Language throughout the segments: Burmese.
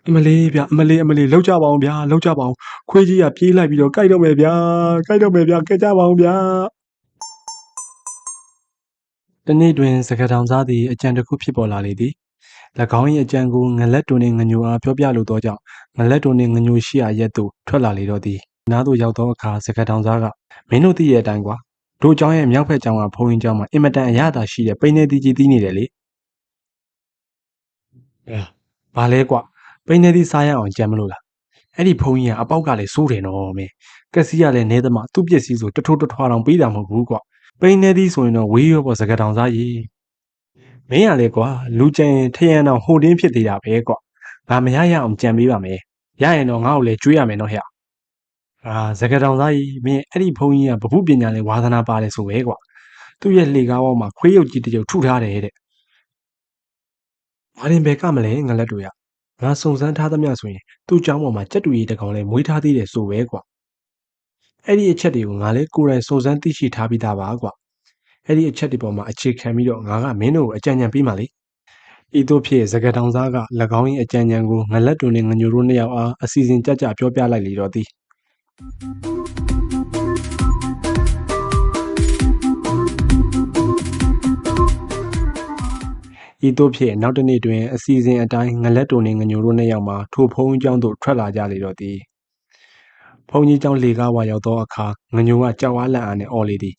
အမလေးလောက်ကြပါအောင်ဗျာလောက်ကြပါအောင်ခွေးကြီးကပြေးလိုက်ပြီးတော့ကြိုက်တော့မယ်ဗျာကြိုက်တော့မယ်ဗျာကဲကြပါအောင်ဗျာတနေ့တွင်စကားတောင်စားသည်အကြံတစ်ခုဖြစ်ပေါ်လာလေသည်၎င်း၏အကြံကိုငလက်တွင်နှင့်ငညိုအားပြောပြလိုသောကြောင့်ငလက်တွင်နှင့်ငညိုရှိရာရက်သို့ထွက်လာလေတော့သည်နားသို့ရောက်သောအခါစကားတောင်စားကမင်းတို့သိရဲ့အတိုင်းကွာတို့เจ้าရဲ့မြောက်ဖက်ကျောင်းကဘုံရင်ကျောင်းမှာအင်မတန်အရသာရှိတဲ့ပိနေတီကြီးတီးနေတယ်လေဘာလဲကွာပိနေတီစားရအောင်ကြံမလို့လားအဲ့ဒီဘုံကြီးကအပေါက်ကလည်းစိုးတယ်နော်မင်းကက်စီကလည်းနဲသမားသူ့ပစ္စည်းဆိုတထိုးတထွာတောင်ပေးတာမဟုတ်ဘူးကွာပိနေတီဆိုရင်တော့ဝေးရောပေါ့စကားတောင်စားကြီးမင်းရလေကွာလူကျန်ထရန်တော့ဟိုတင်းဖြစ်သေးတာပဲကွာငါမရရအောင်ကြံပေးပါမယ်ရရင်တော့ငါ့ကိုလည်းကျွေးရမယ်နော်ဟဲ့စကားတောင်သားကြီးမင်းအဲ့ဒီဘုံကြီးကဗဟုပညာနဲ့ဝါသနာပါတယ်ဆိုပဲကွာသူ့ရဲ့လှေကားပေါ်မှာခွေးရုပ်ကြီးတစ်ရုပ်ထုထားတယ်တဲ့ဘာရင်ဘယ်ကမလဲငလက်တို့ရငါစုံစမ်းထားသမျှဆိုရင်သူ့เจ้าပေါ်မှာကြက်တူရီတကောင်လဲမွေးထားသေးတယ်ဆိုပဲကွာအဲ့ဒီအချက်တွေကိုငါလည်းကိုယ်တိုင်စုံစမ်းသိရှိထားပြီးသားပါကွာအဲ့ဒီအချက်တွေပေါ်မှာအခြေခံပြီးတော့ငါကမင်းတို့ကိုအကြံဉာဏ်ပေးပါလေဤသို့ဖြစ်စကားတောင်သားက၎င်း၏အကြံဉာဏ်ကိုငလက်တွင်နှင့်ငညိုတို့နှစ်ယောက်အားအစီအစဉ်ကြကြပြောပြလိုက်လေတော့သည်ဤသို့ဖြင့်နောက်တစ်နေ့တွင်အစီအစဉ်အတိုင်းငလက်တိုနှင့်ငညိုတို့နှစ်ယောက်မှထိုဖုံးကျောင်းသို့ထွက်လာကြလေတော့သည်ဖုံးကြီးကျောင်းလေကားဝါရောက်သောအခါငညိုကကြောက်အားလန့်အားနှင့်အော်လေသည်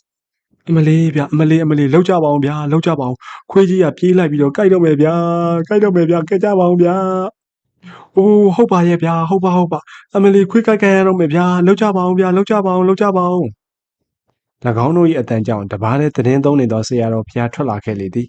အမလေးဗျအမလေးလောက်ကြပါအောင်ဗျာလောက်ကြပါအောင်ခွေးကြီးကပြေးလိုက်ပြီးတော့ကြိုက်တော့မယ်ဗျာကြိုက်တော့မယ်ဗျာကဲကြပါအောင်ဗျာအိုးဟုတ်ပါရဲ့ဗျာဟုတ်ပါအမလေးခွေးကြိုက်ရတော့မယ်ဗျာလောက်ကြပါအောင်ဗျာလောက်ကြပါအောင်၎င်းတို့၏အတန်ကြောင့်တပားလည်းသတင်းသုံးနေသောဆရာတော်ဖျားထွက်လာခဲ့လေသည်